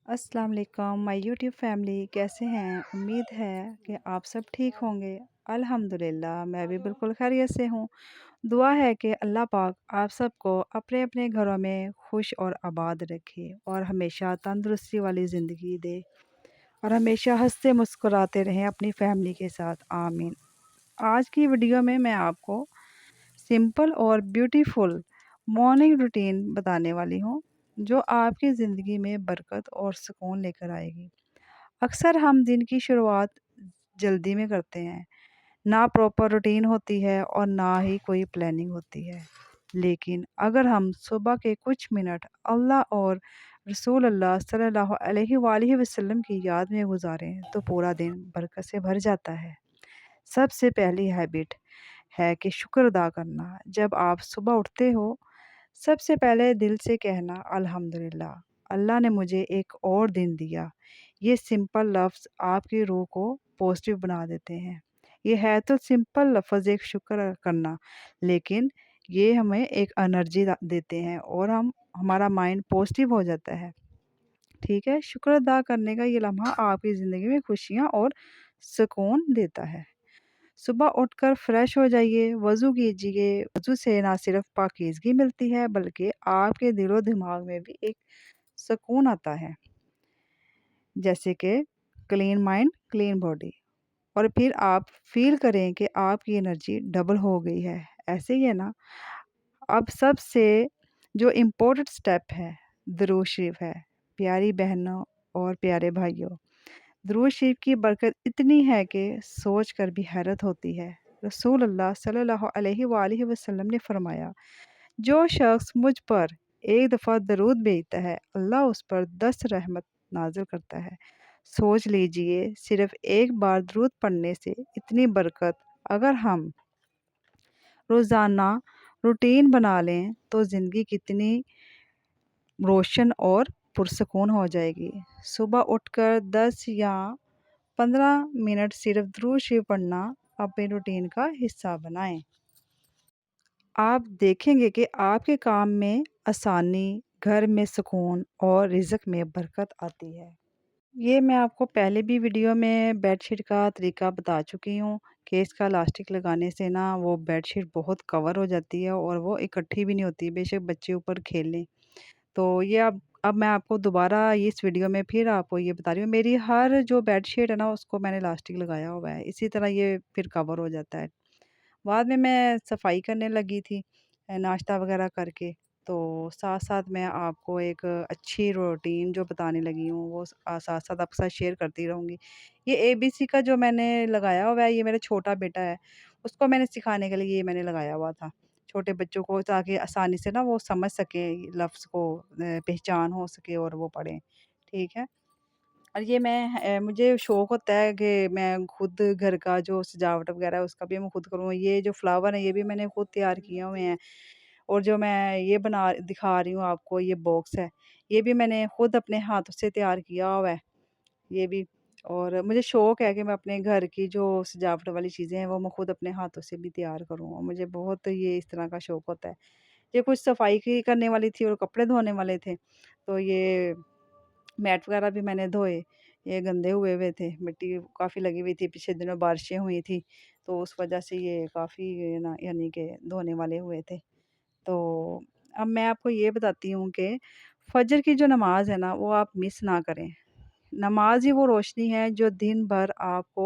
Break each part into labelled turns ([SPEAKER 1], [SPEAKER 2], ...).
[SPEAKER 1] अस्सलाम वालेकुम my YouTube family, कैसे हैं? उम्मीद है कि आप सब ठीक होंगे। अल्हम्दुलिल्लाह मैं भी बिल्कुल खैरियत से हूँ। दुआ है कि अल्लाह पाक आप सबको अपने अपने घरों में खुश और आबाद रखे और हमेशा तंदुरुस्ती वाली ज़िंदगी दे और हमेशा हंसते मुस्कुराते रहें अपनी फैमिली के साथ, आमीन। आज की वीडियो में मैं आपको सिंपल और ब्यूटीफुल मॉर्निंग रूटीन बताने वाली हूँ, जो आपकी ज़िंदगी में बरकत और सुकून लेकर आएगी। अक्सर हम दिन की शुरुआत जल्दी में करते हैं, ना प्रॉपर रूटीन होती है और ना ही कोई प्लानिंग होती है। लेकिन अगर हम सुबह के कुछ मिनट अल्लाह और रसूल अल्लाह सल्लल्लाहु अलैहि वसल्लम की याद में गुजारें तो पूरा दिन बरकत से भर जाता है। सबसे पहली हैबिट है कि शुक्र अदा करना। जब आप सुबह उठते हो, सबसे पहले दिल से कहना अल्हम्दुलिल्लाह, अल्लाह ने मुझे एक और दिन दिया। ये सिंपल लफ्ज़ आपकी रूह को पॉजिटिव बना देते हैं। ये है तो सिंपल लफ्ज़ एक शुक्र करना, लेकिन ये हमें एक एनर्जी देते हैं और हमारा माइंड पॉजिटिव हो जाता है। ठीक है, शुक्र अदा करने का ये लम्हा आपकी ज़िंदगी में खुशियाँ और सुकून देता है। सुबह उठकर फ्रेश हो जाइए, वज़ू कीजिए। वज़ू से ना सिर्फ पाकीज़गी मिलती है, बल्कि आपके दिलो-दिमाग में भी एक सुकून आता है, जैसे कि क्लीन माइंड, क्लीन बॉडी। और फिर आप फ़ील करें कि आपकी एनर्जी डबल हो गई है। ऐसे ही है ना? अब सबसे जो इम्पोर्टेंट स्टेप है, दुरूद शरीफ है। प्यारी बहनों और प्यारे भाइयों, दुरूद शरीफ की बरकत इतनी है कि सोच कर भी हैरत होती है। रसूल अल्लाह सल्लल्लाहु अलैहि वसल्लम ने फरमाया, जो शख्स मुझ पर एक दफ़ा दरूद भेजता है, अल्लाह उस पर 10 रहमत नाज़िल करता है। सोच लीजिए, सिर्फ़ एक बार दरूद पढ़ने से इतनी बरकत। अगर हम रोज़ाना रूटीन बना लें, तो ज़िंदगी कितनी रोशन और पुरसकून हो जाएगी। सुबह उठकर 10 या 15 मिनट सिर्फ दुरूद शरीफ पढ़ना अपने रूटीन का हिस्सा बनाएं। आप देखेंगे कि आपके काम में आसानी, घर में सुकून और रिज़्क में बरकत आती है। ये मैं आपको पहले भी वीडियो में बेडशीट का तरीका बता चुकी हूँ कि इसका इलास्टिक लगाने से ना वो बेडशीट बहुत कवर हो जाती है और वो इकट्ठी भी नहीं होती, बेशक बच्चे ऊपर खेल लें। तो ये अब मैं आपको दोबारा इस वीडियो में फिर आपको ये बता रही हूँ, मेरी हर जो बेडशीट है ना उसको मैंने इलास्टिक लगाया हुआ है, इसी तरह ये फिर कवर हो जाता है। बाद में मैं सफाई करने लगी थी नाश्ता वगैरह करके, तो साथ-साथ मैं आपको एक अच्छी रूटीन जो बताने लगी हूँ वो साथ-साथ आपके साथ शेयर करती रहूँगी। ये एबीसी का जो मैंने लगाया हुआ है, ये मेरा छोटा बेटा है, उसको मैंने सिखाने के लिए ये मैंने लगाया हुआ था। छोटे बच्चों को ताकि आसानी से ना वो समझ सकें लफ्ज़ को, पहचान हो सके और वो पढ़ें। ठीक है? और ये मुझे शौक होता है कि मैं खुद घर का जो सजावट वगैरह है उसका भी मैं खुद करूँ। ये जो फ्लावर हैं ये भी मैंने खुद तैयार किए हुए हैं और जो मैं ये बना दिखा रही हूँ आपको, ये बॉक्स है, ये भी मैंने खुद अपने हाथों से तैयार किया हुआ है, ये भी। और मुझे शौक है कि मैं अपने घर की जो सजावट वाली चीज़ें हैं वो मैं खुद अपने हाथों से भी तैयार करूँ और मुझे बहुत ये इस तरह का शौक होता है। ये कुछ सफाई की करने वाली थी और कपड़े धोने वाले थे, तो ये मैट वगैरह भी मैंने धोए, ये गंदे हुए हुए थे, मिट्टी काफ़ी लगी हुई थी, पिछले दिनों बारिशें हुई थी, तो उस वजह से ये काफ़ी ना यानी कि धोने वाले हुए थे। तो अब मैं आपको ये बताती हूँ कि फ़जर की जो नमाज़ है ना, वो आप मिस ना करें। नमाज़ ही वो रोशनी है जो दिन भर आपको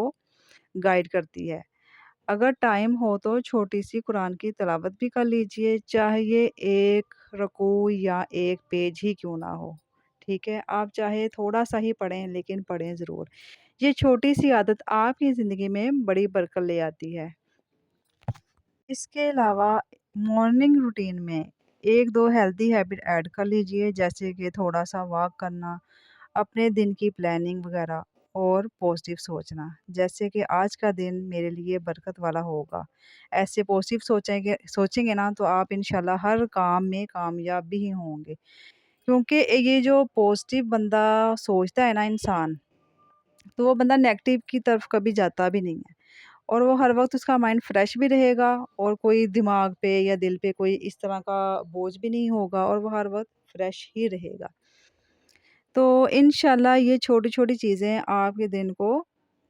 [SPEAKER 1] गाइड करती है। अगर टाइम हो तो छोटी-सी कुरान की तिलावत भी कर लीजिए, चाहे ये 1 रुकू या 1 पेज ही क्यों ना हो, ठीक है? आप चाहे थोड़ा-सा ही पढ़ें, लेकिन पढ़ें ज़रूर। ये छोटी-सी आदत आपकी ज़िंदगी में बड़ी बरकत ले आती है। इसके अलावा मॉर्निंग रूटीन में 1-2 हेल्दी हैबिट ऐड कर लीजिए, जैसे कि थोड़ा-सा वॉक करना, अपने दिन की प्लानिंग वगैरह और पॉजिटिव सोचना, जैसे कि आज का दिन मेरे लिए बरकत वाला होगा। ऐसे पॉजिटिव सोचेंगे ना तो आप इंशाल्लाह हर काम में कामयाब भी ही होंगे। क्योंकि ये जो पॉजिटिव बंदा सोचता है ना इंसान, तो वो बंदा नेगेटिव की तरफ कभी जाता भी नहीं है और वो हर वक़्त उसका माइंड फ्रेश भी रहेगा और कोई दिमाग पे या दिल पे कोई इस तरह का बोझ भी नहीं होगा और वो हर वक़्त फ्रेश ही रहेगा। तो इंशाल्लाह ये छोटी-छोटी चीज़ें आपके दिन को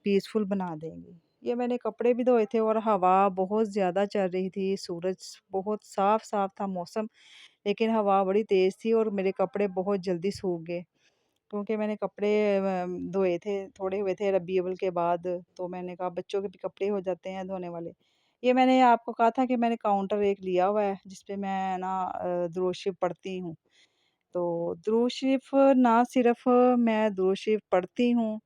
[SPEAKER 1] पीसफुल बना देंगी। ये मैंने कपड़े भी धोए थे और हवा बहुत ज़्यादा चल रही थी, सूरज बहुत साफ-साफ था मौसम, लेकिन हवा बड़ी तेज़ थी और मेरे कपड़े बहुत जल्दी सूख गए। क्योंकि मैंने कपड़े धोए थे, थोड़े हुए थे रब्बी अव्वल के बाद, तो मैंने कहा बच्चों के भी कपड़े हो जाते हैं धोने वाले। ये मैंने आपको कहा था कि मैंने काउंटर एक लिया हुआ है, जिस पे मैं ना दुरूद शरीफ पढ़ती हूँ। तो दुरूद शरीफ ना सिर्फ़ मैं दुरूद शरीफ पढ़ती हूँ,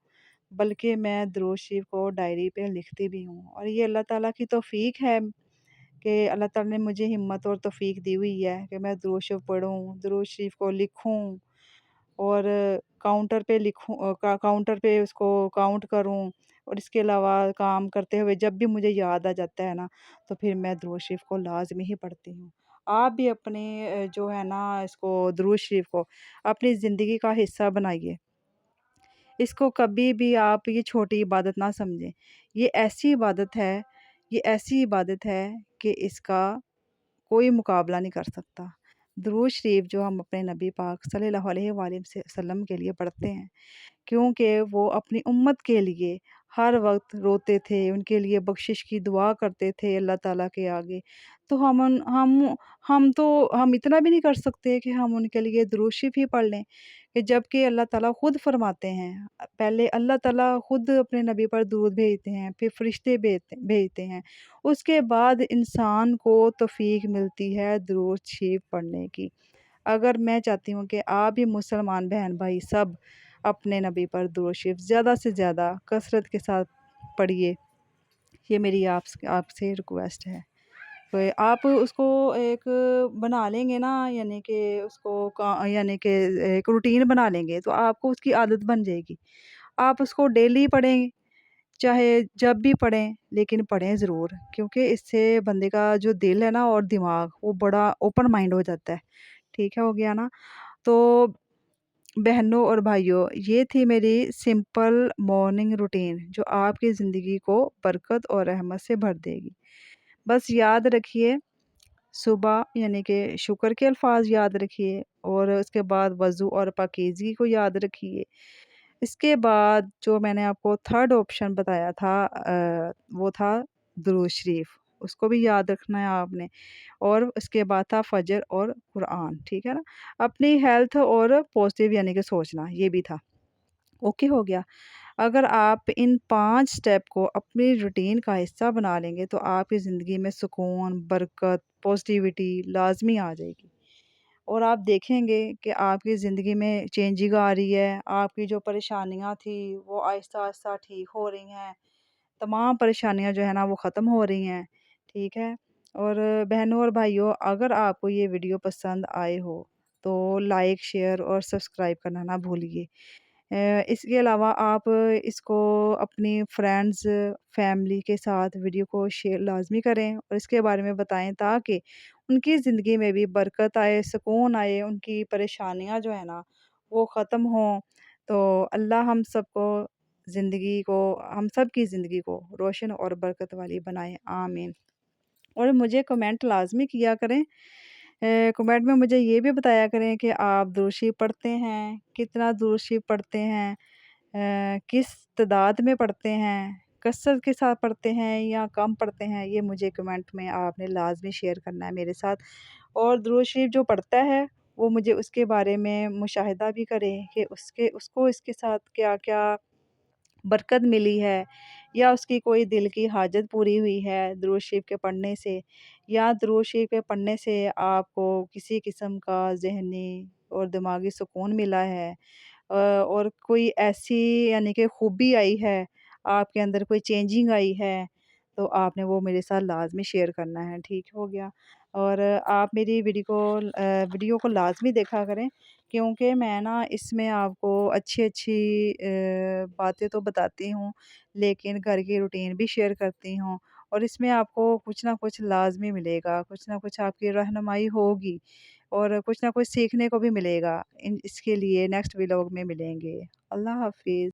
[SPEAKER 1] बल्कि मैं दुरूद शरीफ को डायरी पे लिखती भी हूँ, और ये अल्लाह ताला की तौफ़ीक है कि अल्लाह ताला ने मुझे हिम्मत और तौफ़ीक दी हुई है कि मैं दुरूद शरीफ पढूँ, दुरूद शरीफ को लिखूँ और काउंटर पे काउंटर पे उसको काउंट करूँ, और इसके अलावा काम करते हुए जब भी मुझे याद आ जाता है ना, तो फिर मैं दुरूद शरीफ को लाज़मी ही पढ़ती हूँ। आप भी अपने जो है ना इसको दुरूद शरीफ को अपनी ज़िंदगी का हिस्सा बनाइए। इसको कभी भी आप ये छोटी इबादत ना समझें। ये ऐसी इबादत है ये ऐसी इबादत है कि इसका कोई मुकाबला नहीं कर सकता। दुरूद शरीफ जो हम अपने नबी पाक सल्लल्लाहु अलैहि वसल्लम के लिए पढ़ते हैं, क्योंकि वो अपनी उम्मत के लिए हर वक़्त रोते थे, उनके लिए बख़्शिश की दुआ करते थे अल्लाह ताला के आगे। तो हम इतना भी नहीं कर सकते कि हम उनके लिए दुरूद शरीफ ही पढ़ लें, कि जबकि अल्लाह ताला खुद फ़रमाते हैं, पहले अल्लाह ताला खुद अपने नबी पर दुरूद भेजते हैं, फिर फ़रिश्ते भेजते हैं। उसके बाद इंसान को तौफ़ीक मिलती है दुरूद शरीफ पढ़ने की। अगर मैं चाहती हूँ कि आप भी मुसलमान बहन-भाई सब अपने नबी पर दुरूद शरीफ ज़्यादा से ज़्यादा कसरत के साथ पढ़िए। ये मेरी आपसे रिक्वेस्ट है। तो आप उसको एक बना लेंगे ना, यानी कि उसको यानी कि एक रूटीन बना लेंगे, तो आपको उसकी आदत बन जाएगी। आप उसको डेली पढ़ें, चाहे जब भी पढ़ें, लेकिन पढ़ें ज़रूर, क्योंकि इससे बंदे का जो दिल है ना और दिमाग वो बड़ा ओपन माइंड हो जाता है। ठीक है, हो गया ना? तो बहनों और भाइयों, ये थी मेरी सिंपल मॉर्निंग रूटीन जो आपकी ज़िंदगी को बरकत और रहमत से भर देगी। बस याद रखिए, सुबह यानी कि शुक्र के अल्फ़ाज़ याद रखिए, और उसके बाद वज़ू और पाकीज़गी को याद रखिए। इसके बाद जो मैंने आपको थर्ड ऑप्शन बताया था, वो था दुरूद शरीफ, उसको भी याद रखना है आपने। और उसके बाद था फ़जर और कुरान, ठीक है ना? अपनी हेल्थ और पॉज़िटिव यानी कि सोचना, ये भी था। ओके, हो गया। अगर आप इन 5 स्टेप को अपनी रूटीन का हिस्सा बना लेंगे, तो आपकी ज़िंदगी में सुकून, बरकत, पॉज़िटिविटी लाज़मी आ जाएगी। और आप देखेंगे कि आपकी ज़िंदगी में चेंजिंग आ रही है, आपकी जो परेशानियाँ थी, वो आहिस्ता-आहिस्ता ठीक हो रही हैं। तमाम परेशानियाँ जो है ना वो ख़त्म हो रही हैं, ठीक है? और बहनों और भाइयों, अगर आपको ये वीडियो पसंद आए हो, तो लाइक, शेयर और सब्सक्राइब करना ना भूलिए। इसके अलावा आप इसको अपनी फ्रेंड्स, फैमिली के साथ वीडियो को शेयर लाज़मी करें और इसके बारे में बताएँ, ताकि उनकी ज़िंदगी में भी बरकत आए, सुकून आए, उनकी परेशानियाँ जो है ना वो ख़त्म हों। तो अल्लाह हम सब की ज़िंदगी को रोशन और बरकत वाली बनाए, आमीन। और मुझे कमेंट लाज़मी किया करें। कमेंट में मुझे ये भी बताया करें कि आप दुरूद शरीफ पढ़ते हैं, कितना दुरूद शरीफ पढ़ते हैं, किस तादाद में पढ़ते हैं, कसरत के साथ पढ़ते हैं या कम पढ़ते हैं, ये मुझे कमेंट में आपने लाज़मी शेयर करना है मेरे साथ। और दुरूद शरीफ जो पढ़ता है, वो मुझे उसके बारे में मुशाहिदा भी करे कि उसको इसके साथ क्या-क्या बरकत मिली है, या उसकी कोई दिल की हाजत पूरी हुई है दुरूद शरीफ के पढ़ने से, या दुरूद शरीफ के पढ़ने से आपको किसी किस्म का ज़हनी और दिमागी सुकून मिला है, और कोई ऐसी यानी कि खूबी आई है, आपके अंदर कोई चेंजिंग आई है, तो आपने वो मेरे साथ लाज़मी शेयर करना है, ठीक हो गया? और आप मेरी वीडियो को लाज़मी देखा करें, क्योंकि मैं ना इसमें आपको अच्छी-अच्छी बातें तो बताती हूँ, लेकिन घर की रूटीन भी शेयर करती हूँ, और इसमें आपको कुछ ना कुछ लाज़मी मिलेगा, कुछ ना कुछ आपकी रहनुमाई होगी, और कुछ ना कुछ सीखने को भी मिलेगा। इसके लिए नेक्स्ट व्लॉग में मिलेंगे। अल्लाह हाफ़िज़।